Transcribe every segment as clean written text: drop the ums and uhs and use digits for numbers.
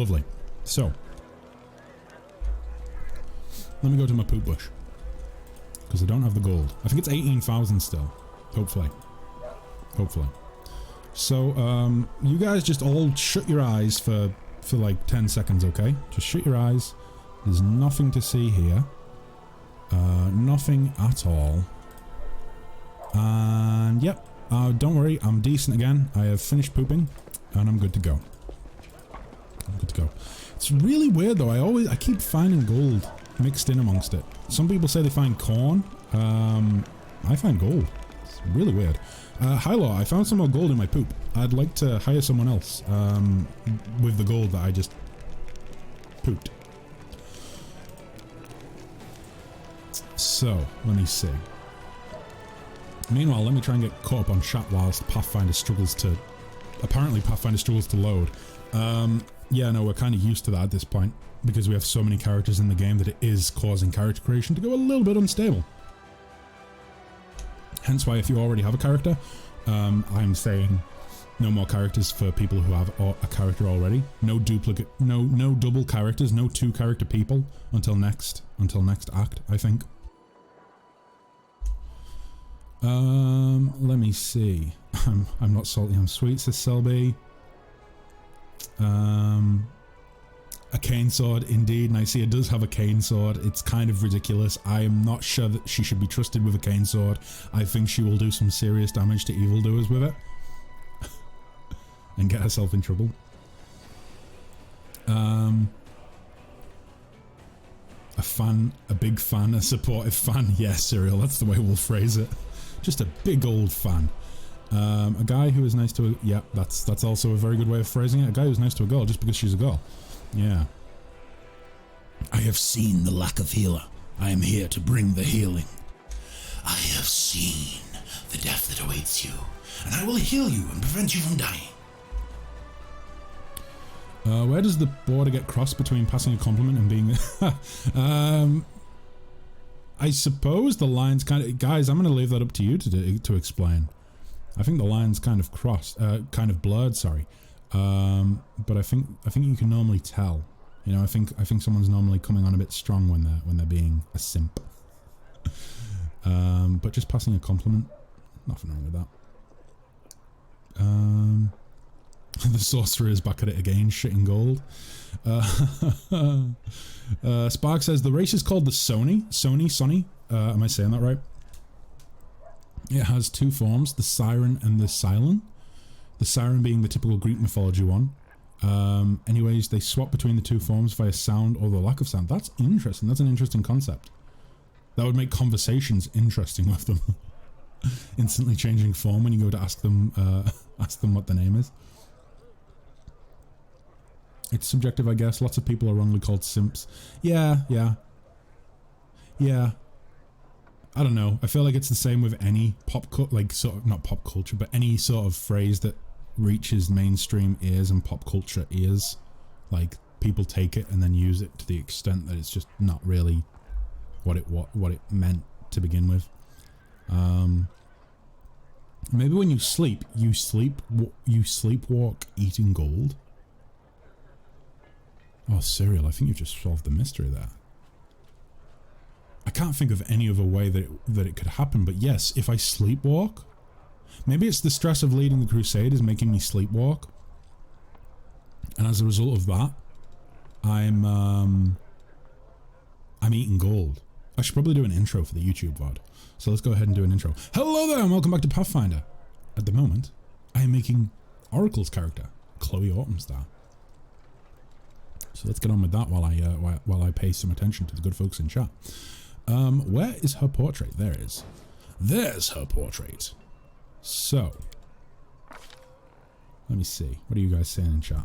Lovely. So, let me go to my poop bush. Because I don't have the gold. I think it's 18,000 still. Hopefully. Hopefully. So, you guys just all shut your eyes for like 10 seconds, okay? Just shut your eyes. There's nothing to see here. Nothing at all. And, yep. Don't worry, I'm decent again. I have finished pooping. And I'm good to go. I'm good to go. It's really weird though. I keep finding gold mixed in amongst it. Some people say they find corn. I find gold. It's really weird. Hi Law, I found some more gold in my poop. I'd like to hire someone else with the gold that I just pooped. So, let me see. Meanwhile, let me try and get caught up on chat whilst Pathfinder struggles to... Apparently Pathfinder struggles to load. Yeah, no, we're kind of used to that at this point, because we have so many characters in the game that it is causing character creation to go a little bit unstable. Hence why if you already have a character, I'm saying no more characters for people who have a character already. No duplicate, no double characters, no 2 character people until next act, I think. Let me see. I'm not salty, I'm sweet, says Selby. A cane sword, indeed. Nicaea does have a cane sword. It's kind of ridiculous. I am not sure that she should be trusted with a cane sword. I think she will do some serious damage to evildoers with it. And get herself in trouble. A big fan, a supportive fan. Yeah, Cyril, that's the way we'll phrase it. Just a big old fan. A guy who is nice to a... Yeah, that's also a very good way of phrasing it. A guy who's nice to a girl just because she's a girl. Yeah. I have seen the lack of healer. I am here to bring the healing. I have seen the death that awaits you, and I will heal you and prevent you from dying. Where does the border get crossed between passing a compliment and being... I suppose the line's kind of... Guys, I'm going to leave that up to you to explain. I think the line's kind of crossed, kind of blurred, sorry. But I think you can normally tell. You know, I think someone's normally coming on a bit strong when they're being a simp. But just passing a compliment, nothing wrong with that. The sorcerer is back at it again, shitting gold. Spark says the race is called the Sony. Am I saying that right? It has 2 forms, the Siren and the Asylum. The Siren being the typical Greek mythology one. Anyways, they swap between the 2 forms via sound or the lack of sound. That's interesting. That's an interesting concept. That would make conversations interesting with them. Instantly changing form when you go to ask them what their name is. It's subjective, I guess. Lots of people are wrongly called simps. Yeah. I don't know. I feel like it's the same with any not pop culture, but any sort of phrase that reaches mainstream ears and pop culture ears. Like, people take it and then use it to the extent that it's just not really what it meant to begin with. Maybe when you sleepwalk eating gold. Oh, Cyril, I think you've just solved the mystery there. I can't think of any other way that it could happen, but yes, if I sleepwalk, maybe it's the stress of leading the crusade is making me sleepwalk, and as a result of that, I'm eating gold. I should probably do an intro for the YouTube VOD. So let's go ahead and do an intro. Hello there and welcome back to Pathfinder. At the moment, I am making Oracle's character, Chloe Autumnstar. So let's get on with that while I pay some attention to the good folks in chat. Where is her portrait? There it is. There's her portrait. So, let me see. What are you guys saying in chat?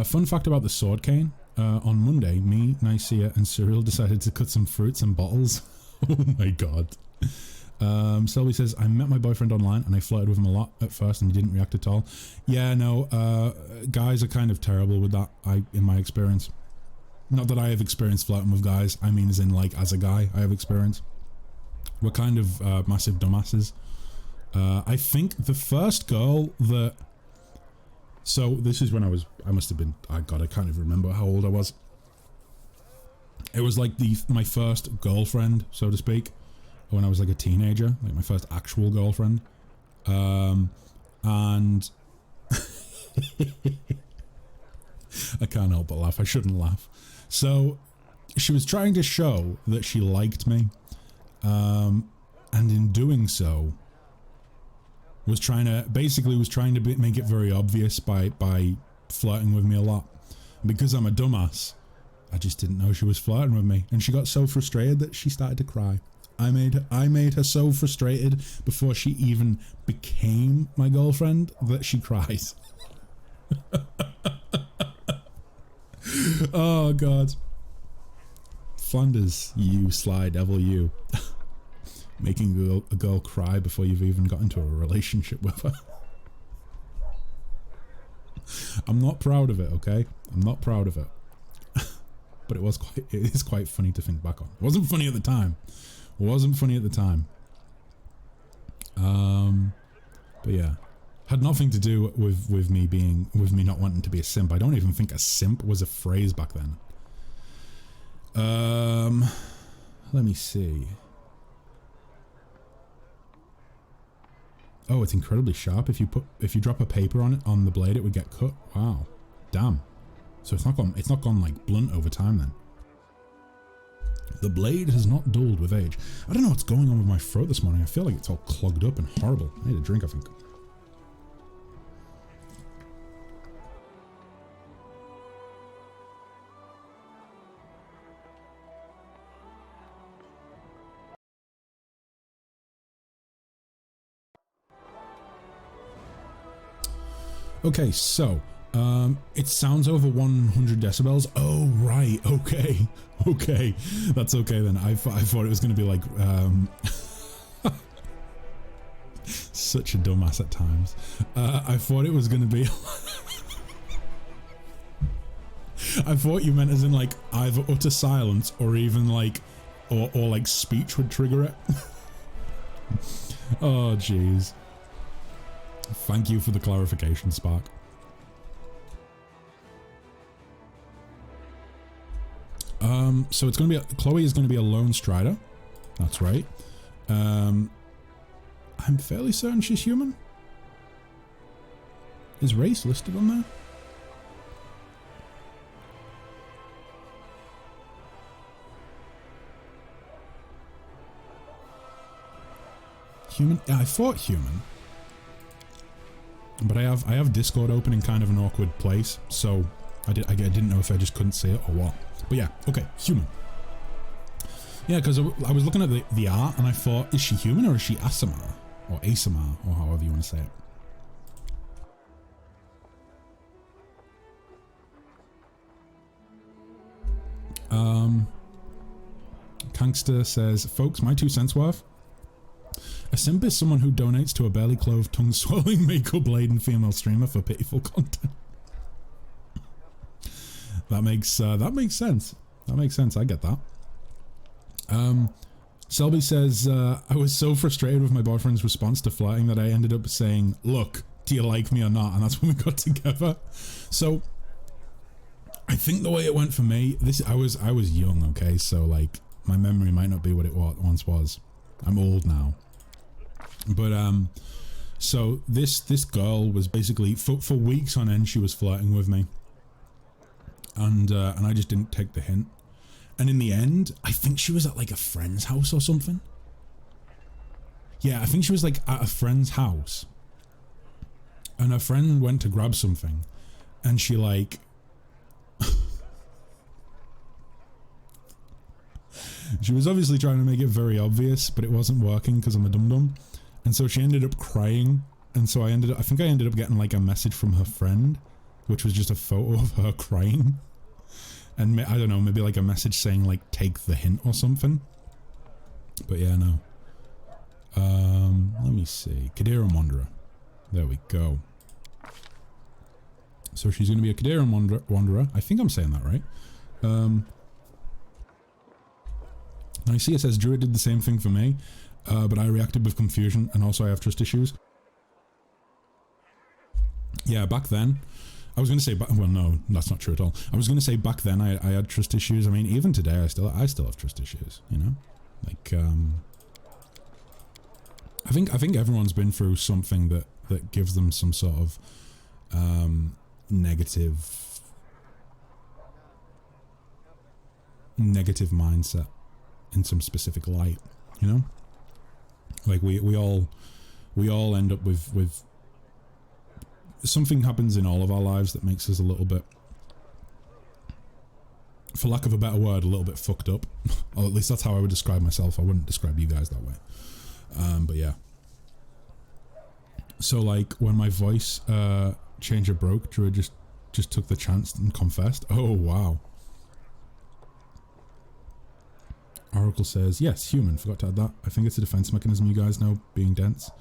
Fun fact about the sword cane. On Monday, me, Nicaea, and Cyril decided to cut some fruits and bottles. Oh my god. Selby says, I met my boyfriend online and I flirted with him a lot at first and he didn't react at all. Yeah, no, guys are kind of terrible with that, in my experience. Not that I have experienced flirting with guys, I mean as in like, as a guy, I have experience. We're kind of massive dumbasses. I think the first girl that... So this is when I must have been, I can't even remember how old I was. It was like my first girlfriend, so to speak, when I was like a teenager, like my first actual girlfriend. And I can't help but laugh. I shouldn't laugh. So she was trying to show that she liked me. And in doing so, was trying to make it very obvious by flirting with me a lot. Because I'm a dumbass, I just didn't know she was flirting with me, and she got so frustrated that she started to cry. I made her so frustrated before she even became my girlfriend that she cries. Oh god. Flanders, you sly devil, you. Making a girl cry before you've even got into a relationship with her. I'm not proud of it, okay? I'm not proud of it. But it is quite funny to think back on. It wasn't funny at the time. But yeah. Had nothing to do with me not wanting to be a simp. I don't even think a simp was a phrase back then. Let me see. Oh, it's incredibly sharp. If you drop a paper on it on the blade, it would get cut. Wow. Damn. So it's not gone like blunt over time then. The blade has not dulled with age. I don't know what's going on with my throat this morning. I feel like it's all clogged up and horrible. I need a drink, I think. Okay, so it sounds over 100 decibels. Oh, right. Okay. Okay. That's okay then. I thought it was going to be like, such a dumbass at times. I thought it was going to be, I thought you meant as in like either utter silence or even like, or like speech would trigger it. Oh, jeez. Thank you for the clarification, Spark. So it's going to be, Chloe is going to be a lone strider. That's right. I'm fairly certain she's human. Is race listed on there? Human? Yeah, I thought human. But I have Discord open in kind of an awkward place, so I didn't know if I just couldn't see it or what. But yeah, okay, human. Yeah, because I was looking at the art and I thought, is she human or is she Asimar? Or Asimar, or however you want to say it. Kankster says, folks, my 2 cents worth. A simp is someone who donates to a barely clothed, tongue-swallowing, makeup-laden female streamer for pitiful content. That makes sense. That makes sense. I get that. Selby says, I was so frustrated with my boyfriend's response to flirting that I ended up saying, look, do you like me or not? And that's when we got together. So, I think the way it went for me, I was young, okay? So, like, my memory might not be what it once was. I'm old now. But, so this girl was basically, for weeks on end, she was flirting with me. And I just didn't take the hint. And in the end, I think she was at like a friend's house or something. Yeah, I think she was like at a friend's house. And her friend went to grab something. And she like... she was obviously trying to make it very obvious, but it wasn't working because I'm a dum-dum. And so she ended up crying. And so I think I ended up getting like a message from her friend, which was just a photo of her crying. And I don't know, maybe like a message saying like, take the hint or something. But yeah, no. Let me see. Kaderan Wanderer. There we go. So she's going to be a Kaderan Wanderer. I think I'm saying that right. I see it says Druid did the same thing for me, but I reacted with confusion, and also I have trust issues. Yeah, back then, I was going to say, well, no, that's not true at all. I was going to say back then I had trust issues. I mean, even today, I still have trust issues, you know? Like, I think everyone's been through something that gives them some sort of negative mindset in some specific light, you know? Like we all end up with something happens in all of our lives that makes us a little bit, for lack of a better word, a little bit fucked up. Or at least that's how I would describe myself. I wouldn't describe you guys that way. But yeah. So like when my voice changer broke, Drew just took the chance and confessed. Oh wow. Oracle says, yes, human, forgot to add that. I think it's a defense mechanism, you guys know, being dense.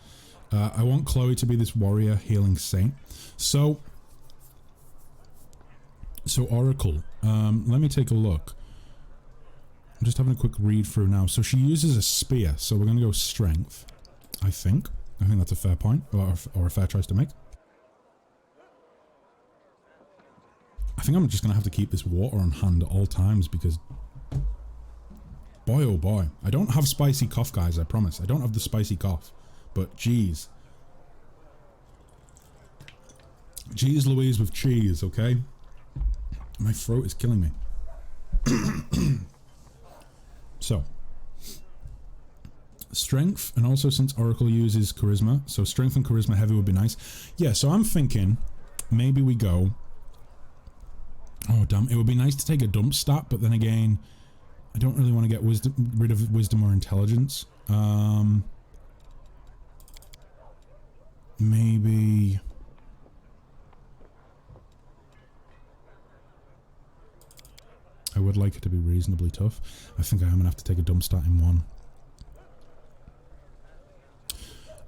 I want Chloe to be this warrior healing saint. So Oracle, let me take a look. I'm just having a quick read through now. So she uses a spear, so we're going to go strength, I think. I think that's a fair point, or a fair choice to make. I think I'm just going to have to keep this water on hand at all times because, boy oh boy, I don't have spicy cough, guys, I promise. I don't have the spicy cough, but geez. Geez Louise with cheese, okay? My throat is killing me. So, strength, and also since Oracle uses charisma, so strength and charisma heavy would be nice. Yeah, so I'm thinking maybe we go... Oh damn, it would be nice to take a dump stat, but then again, I don't really want to get rid of wisdom or intelligence. Maybe... I would like it to be reasonably tough. I think I am going to have to take a dump stat in one.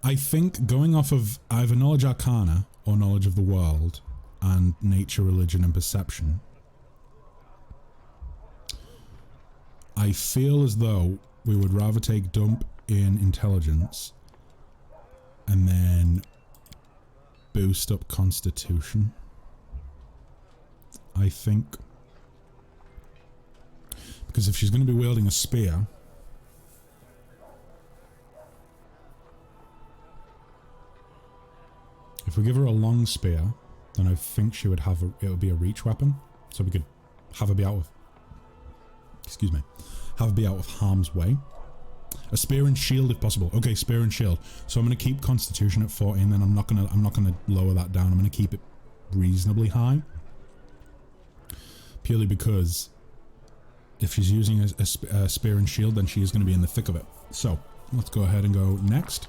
I think going off of either knowledge arcana or knowledge of the world and nature, religion and perception, I feel as though we would rather take dump in intelligence and then boost up constitution, I think. Because if she's going to be wielding a spear, if we give her a long spear, then I think she would have it would be a reach weapon, so we could have her be out of, excuse me, have her be out of harm's way. A spear and shield if possible. Okay, spear and shield. So I'm going to keep constitution at 14, then I'm not going to lower that down. I'm going to keep it reasonably high, purely because if she's using a spear and shield, then she is going to be in the thick of it. So let's go ahead and go next.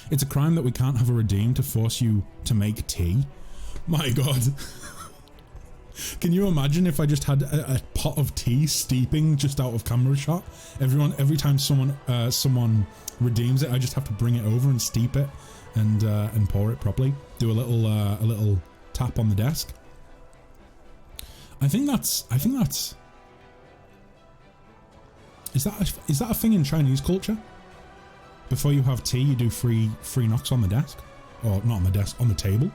It's a crime that we can't have a redeem to force you to make tea. My god. Can you imagine if I just had a pot of tea steeping just out of camera shot? Every time someone redeems it, I just have to bring it over and steep it and pour it properly. Do a little tap on the desk. I think that's is that a thing in Chinese culture? Before you have tea, you do three knocks on the desk, or not on the desk, on the table.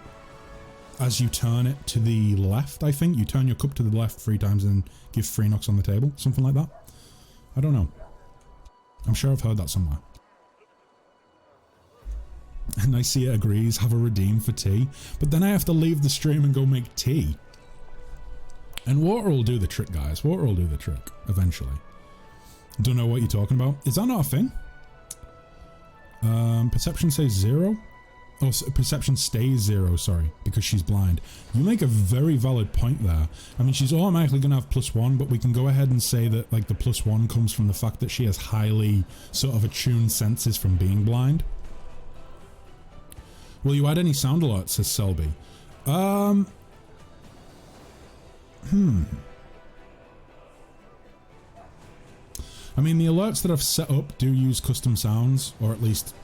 As you turn it to the left, I think you turn your cup to the left 3 times and give 3 knocks on the table, something like that. I don't know. I'm sure I've heard that somewhere. And I see it agrees, have a redeem for tea, but then I have to leave the stream and go make tea. And water will do the trick, guys. Water will do the trick, eventually. Don't know what you're talking about. Is that not a thing? Perception says 0? Oh, perception stays 0, sorry, because she's blind. You make a very valid point there. I mean, she's automatically going to have +1, but we can go ahead and say that, like, the +1 comes from the fact that she has highly sort of attuned senses from being blind. Will you add any sound alerts, says Selby. I mean, the alerts that I've set up do use custom sounds, or at least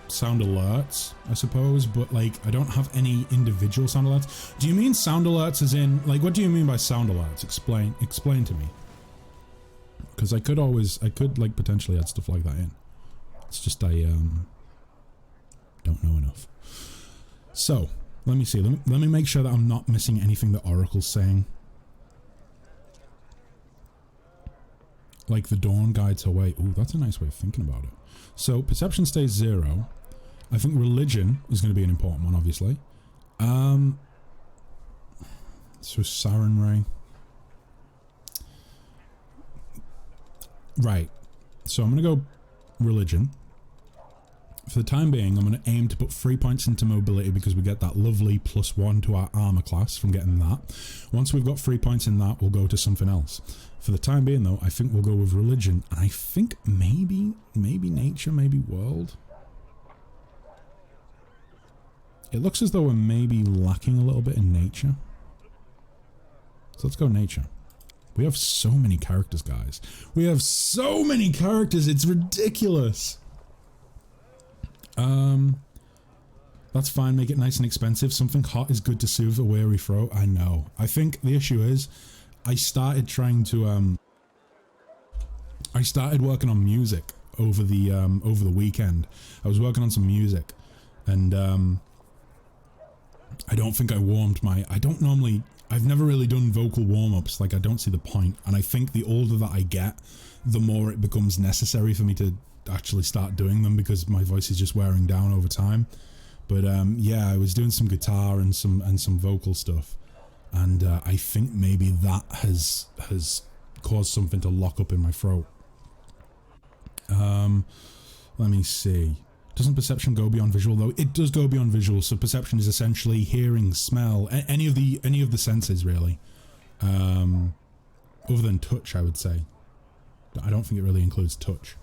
sound alerts, I suppose, but like, I don't have any individual sound alerts. Do you mean sound alerts as in, like, what do you mean by sound alerts? Explain to me. Because I could like potentially add stuff like that in. It's just I don't Don't know enough. So, let me see. Let me make sure that I'm not missing anything that Oracle's saying. Like the dawn guides her way. Ooh, that's a nice way of thinking about it. So, perception stays 0. I think religion is going to be an important one, obviously. So Siren Ray. Right. So I'm going to go religion. For the time being, I'm going to aim to put 3 points into mobility because we get that lovely +1 to our armor class from getting that. Once we've got 3 points in that, we'll go to something else. For the time being, though, I think we'll go with religion. And I think maybe nature, maybe world. It looks as though we're maybe lacking a little bit in nature. So let's go nature. We have so many characters, guys. We have so many characters, it's ridiculous. That's fine, make it nice and expensive. Something hot is good to soothe a weary throat. I know. I think the issue is, I started trying to, I started working on music over the weekend. I was working on some music, and, I don't think I warmed my... I've never really done vocal warm-ups, like I don't see the point, and I think the older that I get, the more it becomes necessary for me to actually start doing them because my voice is just wearing down over time. But yeah, I was doing some guitar and some vocal stuff, and I think maybe that has caused something to lock up in my throat. Let me see. Doesn't perception go beyond visual though? It does go beyond visual, so perception is essentially hearing, smell, any of the senses really. Other than touch, I would say. I don't think it really includes touch.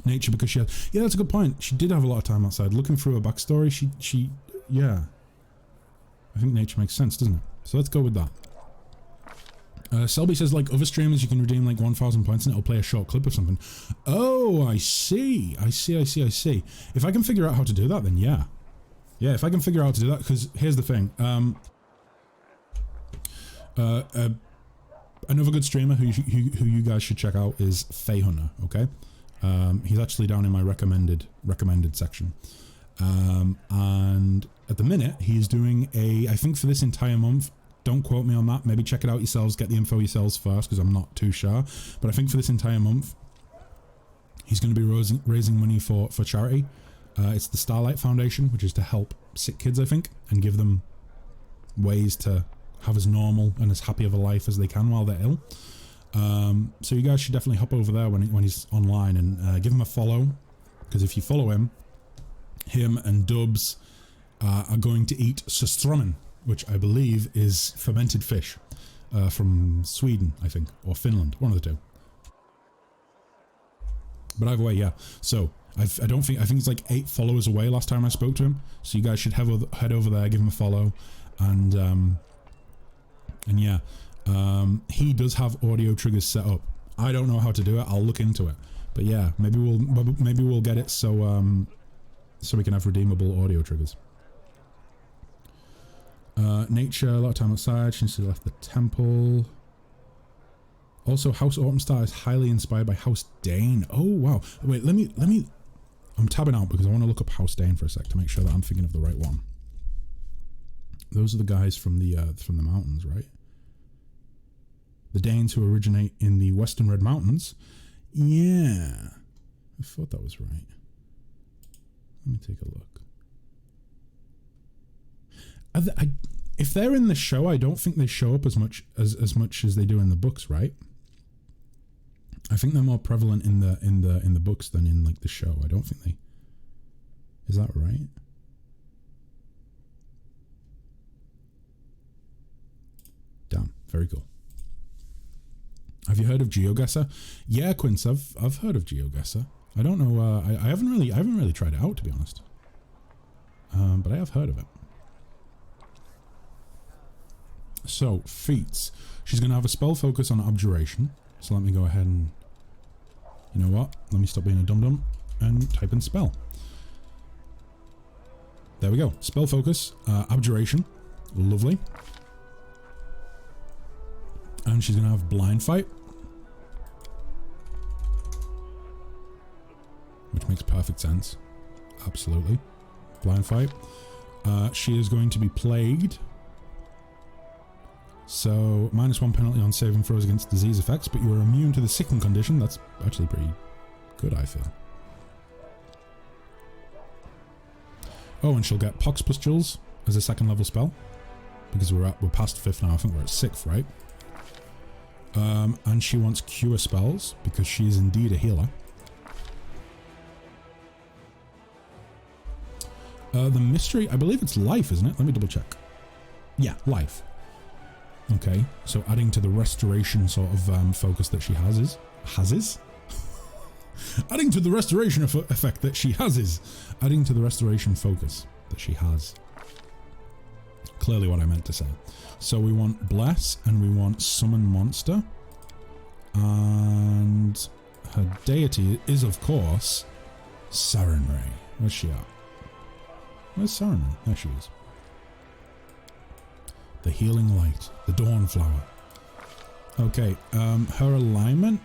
Nature, because she had... Yeah, that's a good point. She did have a lot of time outside. Looking through her backstory, she yeah. I think nature makes sense, doesn't it? So let's go with that. Selby says, like other streamers, you can redeem like 1,000 points and it'll play a short clip or something. Oh, I see. I see. If I can figure out how to do that, then yeah. Yeah, if I can figure out how to do that, because here's the thing. Another good streamer who you guys should check out is Hunter, okay? He's actually down in my recommended section. And at the minute, he's doing I think for this entire month, don't quote me on that, maybe check it out yourselves, get the info yourselves first, because I'm not too sure. But I think for this entire month, he's going to be raising money for charity. It's the Starlight Foundation, which is to help sick kids, I think, and give them ways to have as normal and as happy of a life as they can while they're ill. So you guys should definitely hop over there when he's online and give him a follow, because if you follow him and Dubs are going to eat surströmming, which I believe is fermented fish from Sweden, I think, or Finland, one of the two. But either way, yeah. So I think it's like 8 followers away last time I spoke to him. So you guys should head over there, give him a follow, and yeah. He does have audio triggers set up. I don't know how to do it. I'll look into it. But yeah, maybe we'll get it so we can have redeemable audio triggers. Nature, a lot of time outside. She left the temple. Also, House Autumnstar is highly inspired by House Dane. Oh wow! Wait, let me. I'm tabbing out because I want to look up House Dane for a sec to make sure that I'm thinking of the right one. Those are the guys from the mountains, right? The Danes who originate in the Western Red Mountains. Yeah, I thought that was right. Let me take a look. If they're in the show, I don't think they show up as much as they do in the books, right? I think they're more prevalent in the books than in like the show. I don't think they. Is that right? Damn, very cool. Have you heard of GeoGuessr? Yeah, Quince, I've heard of GeoGuessr. I don't know. I haven't really tried it out, to be honest. But I have heard of it. So, feats. She's going to have a spell focus on abjuration. So let me go ahead and... You know what? Let me stop being a dum-dum and type in spell. There we go. Spell focus. Abjuration. Lovely. And she's going to have blind fight. Which Makes perfect sense. Absolutely. Blind fight. She is going to be plagued. So, -1 penalty on saving throws against disease effects, but you are immune to the sicken condition. That's actually pretty good, I feel. Oh, and she'll get Pox Pustules as a 2nd level spell. Because we're past 5th now, I think we're at 6th, right? And she wants Cure spells, because she is indeed a healer. The mystery, I believe it's life, isn't it? Let me double check. Yeah, life. Okay, so adding to the restoration sort of focus that she has is... Adding to the restoration effect that she has is... Adding to the restoration focus that she has. Clearly what I meant to say. So we want Bless, and we want Summon Monster. And her deity is, of course, Siren Ray. Where's she at? Where's Siren Ray? There she is. The Healing Light. The Dawn Flower. Okay, her alignment...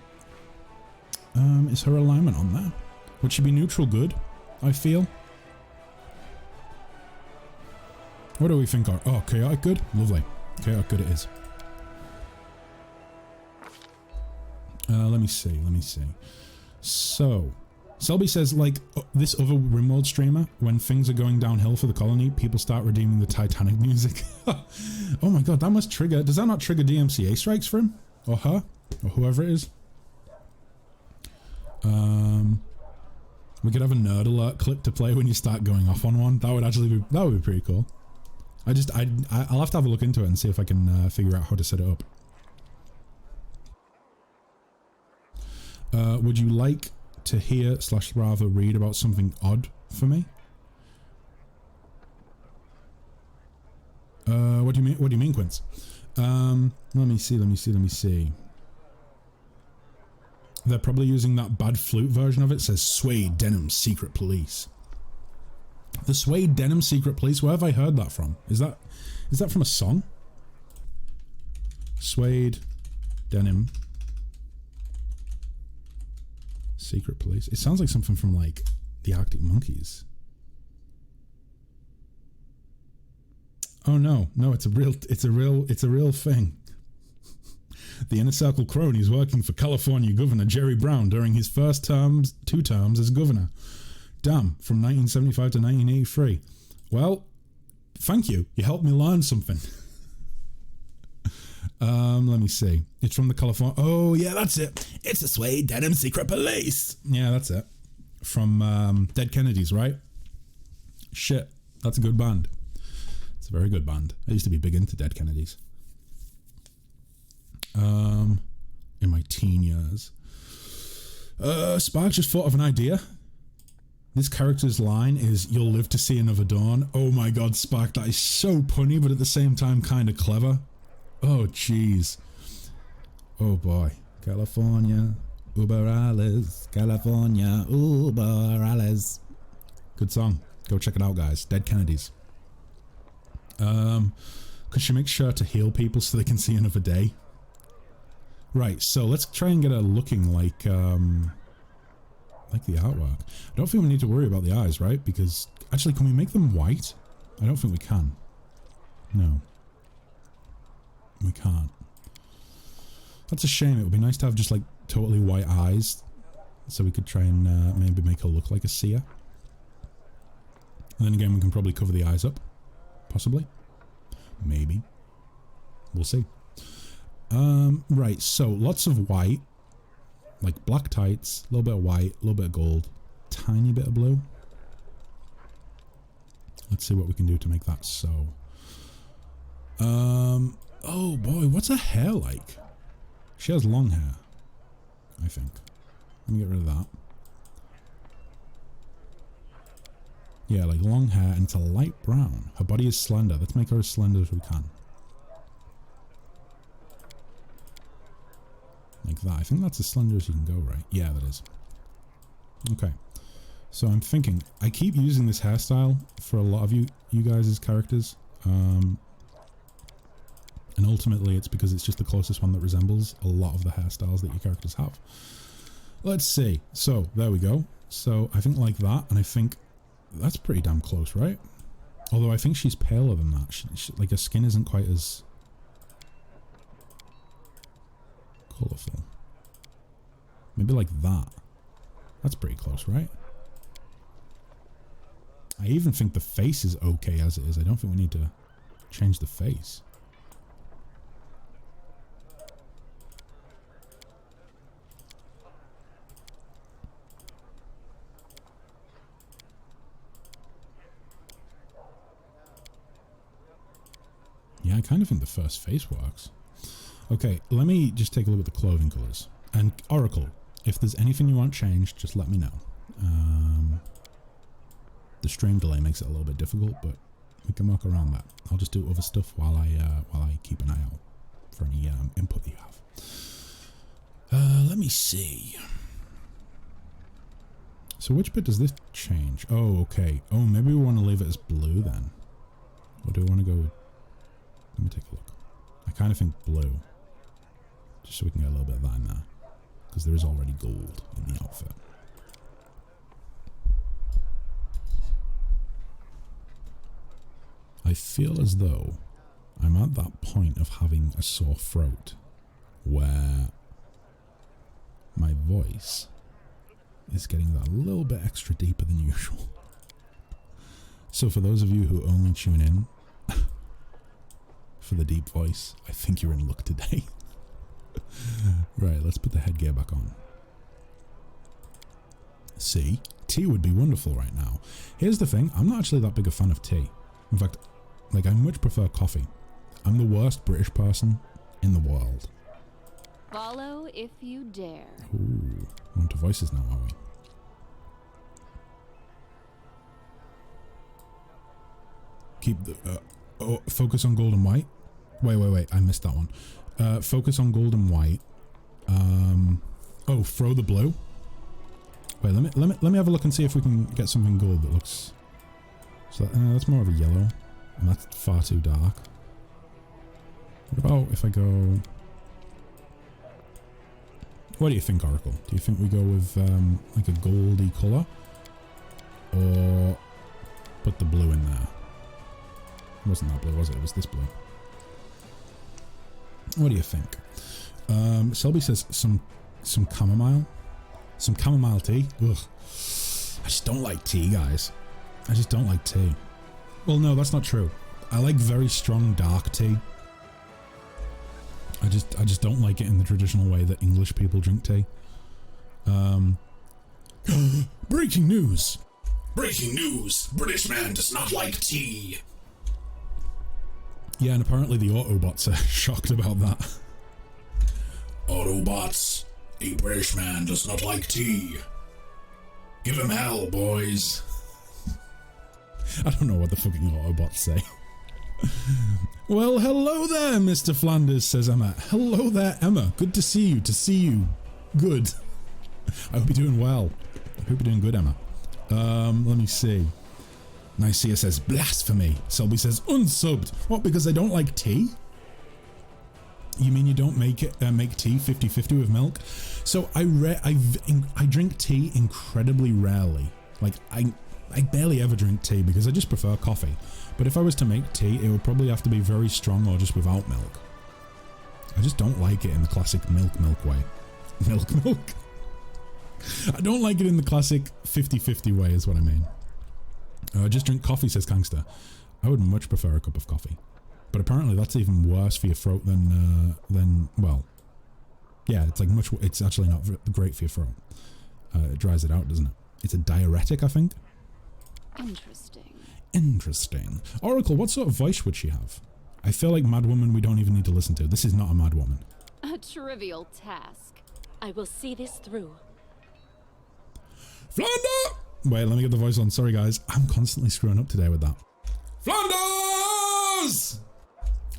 is her alignment on there? Would she be neutral good, I feel? What do we think are... Oh, chaotic good? Lovely. Chaotic good it is. Let me see. So, Selby says, like, this other remote streamer, when things are going downhill for the colony, people start redeeming the Titanic music. Oh my god, that must trigger... Does that not trigger DMCA strikes for him? Or her? Or whoever it is? We could have a nerd alert clip to play when you start going off on one. That would actually be... That would be pretty cool. I'll have to have a look into it and see if I can figure out how to set it up. Would you like to hear / rather read about something odd for me? What do you mean, Quince? Let me see. They're probably using that bad flute version of it. It says Suede Denim Secret Police. The Suede Denim Secret Police? Where have I heard that from? Is that from a song? Suede Denim Secret Police. It sounds like something from like the Arctic Monkeys. Oh no, it's a real thing. The Inner Circle crony is working for California Governor Jerry Brown during his first 2 terms as governor. Damn, from 1975 to 1983. Well, thank you. You helped me learn something. Let me see. It's from the California... Oh, yeah, that's it. It's the Suede Denim Secret Police. Yeah, that's it. From Dead Kennedys, right? Shit, that's a good band. It's a very good band. I used to be big into Dead Kennedys. In my teen years. Spark just thought of an idea. This character's line is, "You'll live to see another dawn." Oh my god, Spark, that is so punny, but at the same time kind of clever. Oh jeez. Oh boy. California, Uber Alles. California, Uber Alles. Good song. Go check it out, guys. Dead Kennedys. Could she make sure to heal people so they can see another day? Right, so let's try and get her looking like the artwork. I don't think we need to worry about the eyes, right? Because, actually, can we make them white? I don't think we can. No. We can't. That's a shame. It would be nice to have just, like, totally white eyes. So we could try and maybe make her look like a seer. And then again, we can probably cover the eyes up. Possibly. Maybe. We'll see. Right, so lots of white, like black tights, a little bit of white, a little bit of gold, tiny bit of blue. Let's see what we can do to make that so. Oh boy, what's her hair like? She has long hair, I think. Let me get rid of that. Yeah, like long hair, and it's a light brown. Her body is slender. Let's make her as slender as we can. Like that. I think that's as slender as you can go, right? Yeah, that is. Okay. So I'm thinking, I keep using this hairstyle for a lot of you guys' characters. And ultimately it's because it's just the closest one that resembles a lot of the hairstyles that your characters have. Let's see. So, there we go. So, I think like that, and I think that's pretty damn close, right? Although I think she's paler than that. Like, her skin isn't quite as colourful. Maybe like that. That's pretty close, right? I even think the face is okay as it is. I don't think we need to change the face. Yeah, I kind of think the first face works. Okay, let me just take a look at the clothing colours. And Oracle, if there's anything you want changed, just let me know. The stream delay makes it a little bit difficult, but we can work around that. I'll just do other stuff while I keep an eye out for any input that you have. Let me see. So which bit does this change? Oh, okay. Oh, maybe we want to leave it as blue then. Or do we want to go with... Let me take a look. I kind of think blue. Just so we can get a little bit of that in there. Because there is already gold in the outfit. I feel as though I'm at that point of having a sore throat where my voice is getting that little bit extra deeper than usual. So for those of you who only tune in for the deep voice, I think you're in luck today. Right, let's put the headgear back on. See? Tea would be wonderful right now. Here's the thing, I'm not actually that big a fan of tea. In fact, like, I much prefer coffee. I'm the worst British person in the world. Follow if you dare. Ooh, we're onto voices now, are we? Keep the... focus on gold and white. Wait, I missed that one. Focus on gold and white. Oh, throw the blue. Wait, let me have a look and see if we can get something gold that looks... So that's more of a yellow. And that's far too dark. What about if I go... What do you think, Oracle? Do you think we go with like a goldy colour? Or put the blue in there? It wasn't that blue, was it? It was this blue. What do you think? Selby says some chamomile. Some chamomile tea. Ugh. I just don't like tea, guys. I just don't like tea. Well, no, that's not true. I like very strong dark tea. I just don't like it in the traditional way that English people drink tea. Breaking news! Breaking news! British man does not like tea! Yeah, and apparently the Autobots are shocked about that. Autobots, a British man does not like tea. Give him hell, boys. I don't know what the fucking Autobots say. Well, hello there, Mr. Flanders, says Emma. Hello there, Emma. Good to see you. Good. I hope you're doing well. I hope you're doing good, Emma. Let me see. Nicaea says, blasphemy. Selby says, unsubbed. What, because I don't like tea? You mean you don't make tea 50-50 with milk? So I drink tea incredibly rarely. Like, I barely ever drink tea because I just prefer coffee. But if I was to make tea, it would probably have to be very strong or just without milk. I just don't like it in the classic milk way. Milk. I don't like it in the classic 50-50 way is what I mean. Just drink coffee, says Kangster. I would much prefer a cup of coffee. But apparently that's even worse for your throat than well, yeah, it's actually not great for your throat. It dries it out, doesn't it? It's a diuretic, I think. Interesting. Oracle, what sort of voice would she have? I feel like Mad Woman we don't even need to listen to. This is not a Mad Woman. A trivial task. I will see this through. Flanders! Wait, let me get the voice on. Sorry, guys. I'm constantly screwing up today with that. Flanders!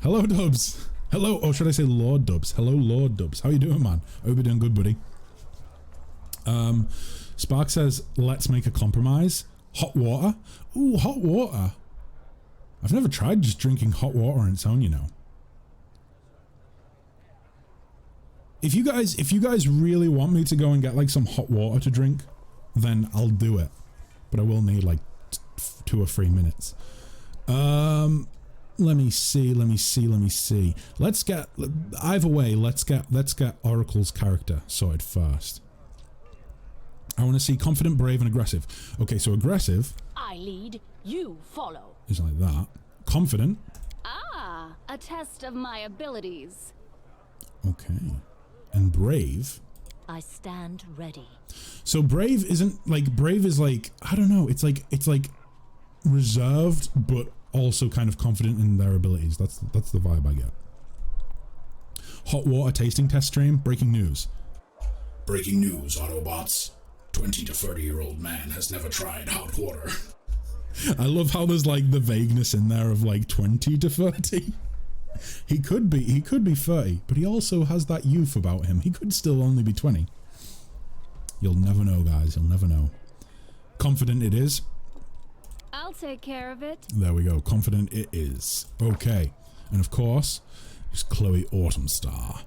Hello, Dubs. Hello. Oh, should I say Lord Dubs? Hello, Lord Dubs. How you doing, man? I hope you're doing good, buddy. Spark says, let's make a compromise. Hot water? Ooh, hot water. I've never tried just drinking hot water on its own, you know. If you guys really want me to go and get like some hot water to drink, then I'll do it. But I will need like 2 or 3 minutes. Let me see. Let's get, either way, let's get Oracle's character sorted first. I want to see confident, brave, and aggressive. Okay, so aggressive. I lead, you follow. Is like that. Confident. Ah, a test of my abilities. Okay. And brave. I stand ready. So brave isn't like, brave is like, I don't know, it's like reserved, but also kind of confident in their abilities. That's the vibe I get. Hot water tasting test stream. Breaking news. Breaking news, Autobots. 20 to 30-year-old man has never tried hot water. I love how there's like the vagueness in there of like 20 to 30. He could be 30, but he also has that youth about him. He could still only be 20. You'll never know, guys. You'll never know. Confident it is. I'll take care of it. There we go. Confident it is. Okay. And of course, it's Chloe Autumnstar.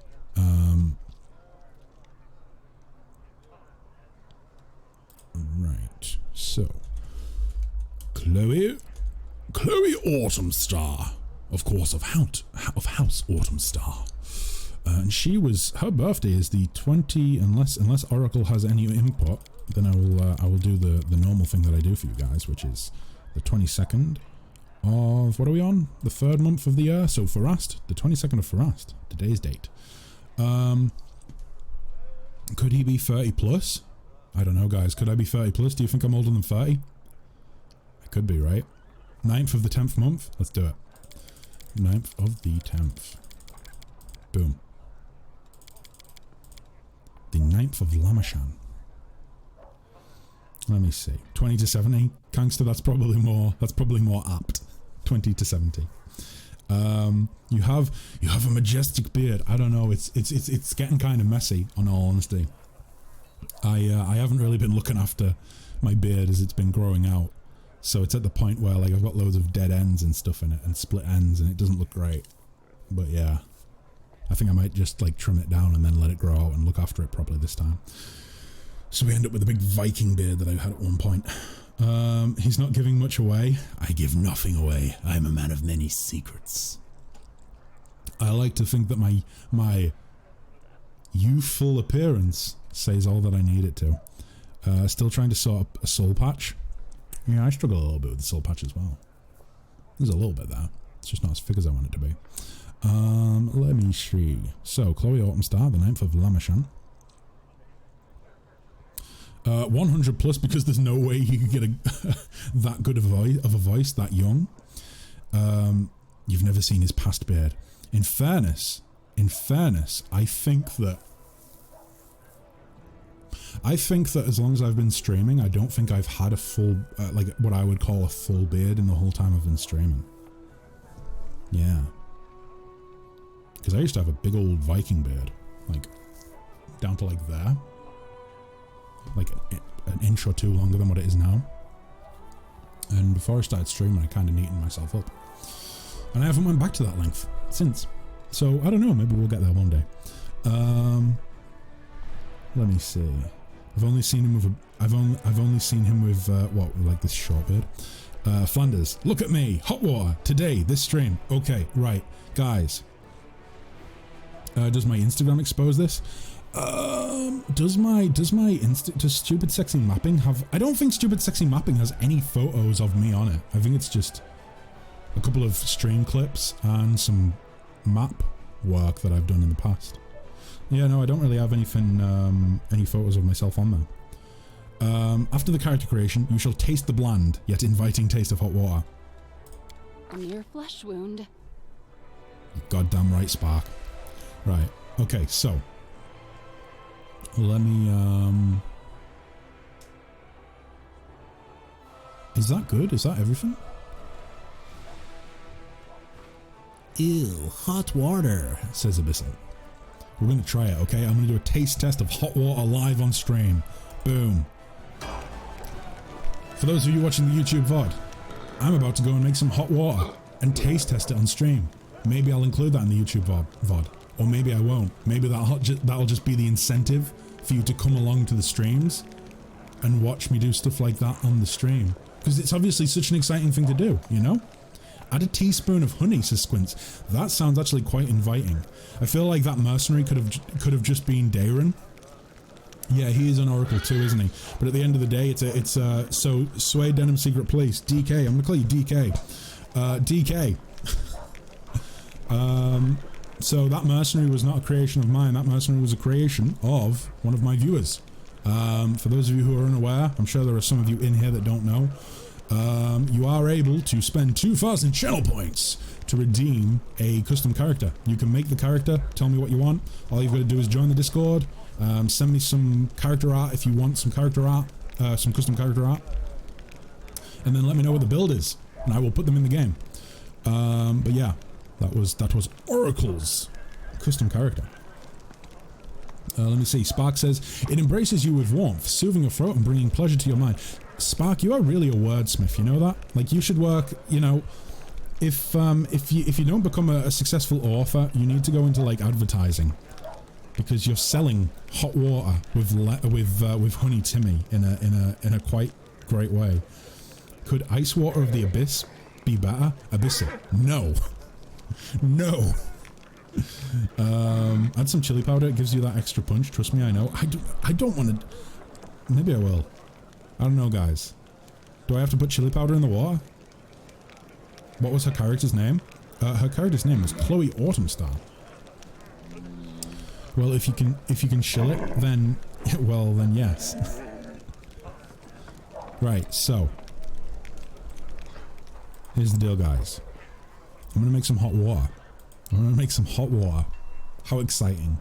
Right. So, Chloe Autumnstar. Of course, of House Autumnstar. And her birthday is the 20, unless Oracle has any input, then I will do the normal thing that I do for you guys, which is the 22nd of, what are we on? The 3rd month of the year, so Farast, the 22nd of Farast, today's date. Could he be 30 plus? I don't know, guys. Could I be 30 plus? Do you think I'm older than 30? I could be, right? 9th of the 10th month? Let's do it. 9th of the 10th. Boom. The 9th of Lamashan. Let me see. 20 to 70. Gangster, that's probably more apt. 20 to 70. You have a majestic beard. I don't know, it's getting kind of messy, on all honesty. I haven't really been looking after my beard as it's been growing out. So it's at the point where like I've got loads of dead ends and stuff in it and split ends and it doesn't look great. But yeah. I think I might just like trim it down and then let it grow out and look after it properly this time. So we end up with a big Viking beard that I had at one point. He's not giving much away. I give nothing away. I am a man of many secrets. I like to think that my youthful appearance says all that I need it to. Still trying to sort up a soul patch. Yeah, I struggle a little bit with the soul patch as well. There's a little bit there. It's just not as thick as I want it to be. Let me see. So, Chloe Autumnstar, the 9th of Lamashan. 100 plus because there's no way he could get that good of a voice that young. You've never seen his past beard. In fairness, I think that as long as I've been streaming, I don't think I've had a full, like what I would call a full beard in the whole time I've been streaming. Yeah. Because I used to have a big old Viking beard, like down to like there. Like an inch or two longer than what it is now. And before I started streaming, I kind of neatened myself up. And I haven't went back to that length since. So, I don't know, maybe we'll get there one day. Let me see. I've only seen him with what, like this short beard. Flanders, look at me, hot water, today, this stream. Okay, right, guys. Does my Instagram expose this? Does Stupid Sexy Mapping have... I don't think Stupid Sexy Mapping has any photos of me on it. I think it's just a couple of stream clips and some map work that I've done in the past. Yeah, no, I don't really have anything, any photos of myself on there. After the character creation, you shall taste the bland, yet inviting taste of hot water. A mere flesh wound. Goddamn right, Spark. Right, okay, so... Let me, Is that good? Is that everything? Ew, hot water, says Abyssal. We're gonna try it, okay? I'm gonna do a taste test of hot water live on stream. Boom. For those of you watching the YouTube VOD, I'm about to go and make some hot water and taste test it on stream. Maybe I'll include that in the YouTube VOD. Or maybe I won't. Maybe that'll just be the incentive for you to come along to the streams and watch me do stuff like that on the stream. Because it's obviously such an exciting thing to do, you know? Add a teaspoon of honey, says Squints. That sounds actually quite inviting. I feel like that mercenary could have just been Darren. Yeah, he is an Oracle too, isn't he? But at the end of the day, so Sway Denim Secret Police, DK. I'm gonna call you DK. DK. So that mercenary was not a creation of mine. That mercenary was a creation of one of my viewers. For those of you who are unaware, I'm sure there are some of you in here that don't know. You are able to spend 2,000 channel points to redeem a custom character. You can make the character, tell me what you want. All you've got to do is join the Discord, send me some character art if you want some character art, some custom character art, and then let me know what the build is, and I will put them in the game. But yeah, that was Oracle's custom character. Let me see. Spark says, it embraces you with warmth, soothing your throat and bringing pleasure to your mind. Spark, you are really a wordsmith, you know that? Like, you should work, you know, if you don't become a successful author, you need to go into, like, advertising. Because you're selling hot water with Honey Timmy in a quite great way. Could Ice Water of the Abyss be better? Abyssal. No. No. Add some chili powder, it gives you that extra punch, trust me, I know. I don't want to... Maybe I will. I don't know, guys. Do I have to put chili powder in the water? What was her character's name? Her character's name was Chloe Autumnstar. Well, if you can chill it, then... Well, then yes. Right, so... Here's the deal, guys. I'm gonna make some hot water. I'm gonna make some hot water. How exciting.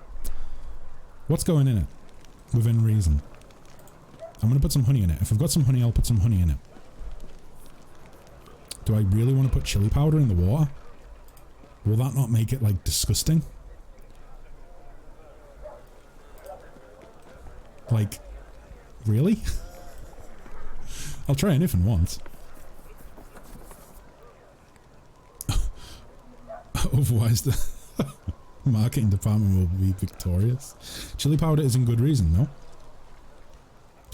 What's going in it? Within reason. I'm gonna put some honey in it. If I've got some honey, I'll put some honey in it. Do I really want to put chili powder in the water? Will that not make it, like, disgusting? Like, really? I'll try anything once. Otherwise the marketing department will be victorious. Chili powder is in good reason, no?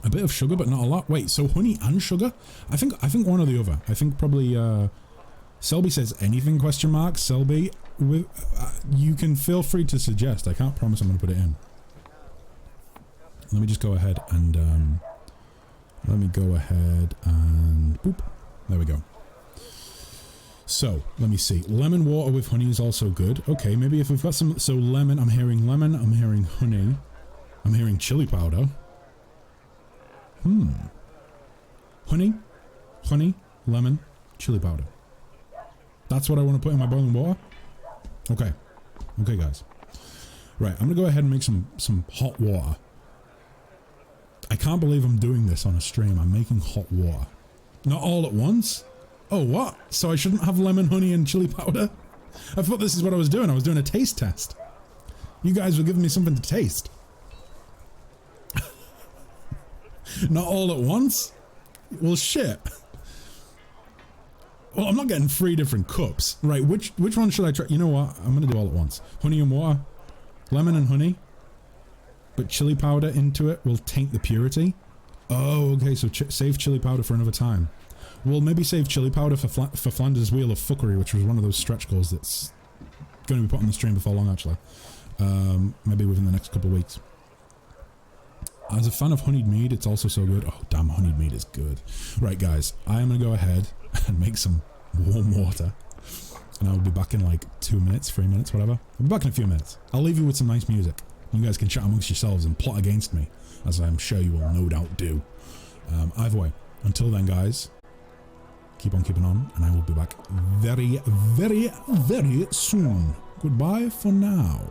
A bit of sugar, but not a lot. Wait, so honey and sugar? I think one or the other. I think probably, Selby says anything, question mark. Selby, with, you can feel free to suggest. I can't promise I'm going to put it in. Let me just go ahead and, boop. There we go. So, let me see. Lemon water with honey is also good. Okay, maybe if we've got some... So, lemon, I'm hearing honey. I'm hearing chili powder. Honey, lemon, chili powder. That's what I want to put in my boiling water? Okay. Okay, guys. Right, I'm going to go ahead and make some hot water. I can't believe I'm doing this on a stream. I'm making hot water. Not all at once? Oh, what? So I shouldn't have lemon, honey, and chili powder? I thought this is what I was doing. I was doing a taste test. You guys were giving me something to taste. Not all at once? Well, shit. Well, I'm not getting 3 different cups. Right, which one should I try? You know what? I'm going to do all at once. Honey and water. Lemon and honey. But chili powder into it will taint the purity. Oh, okay, so save chili powder for another time. We'll maybe save chili powder for Flanders' Wheel of Fuckery, which was one of those stretch goals that's going to be put on the stream before long, actually. Maybe within the next couple of weeks. As a fan of honeyed mead, it's also so good. Oh, damn, honeyed mead is good. Right, guys, I am going to go ahead and make some warm water. And I'll be back in like 2 minutes, 3 minutes, whatever. I'll be back in a few minutes. I'll leave you with some nice music. You guys can chat amongst yourselves and plot against me, as I'm sure you will no doubt do. Either way, until then, guys, keep on keeping on, and I will be back very, very, very soon. Goodbye for now.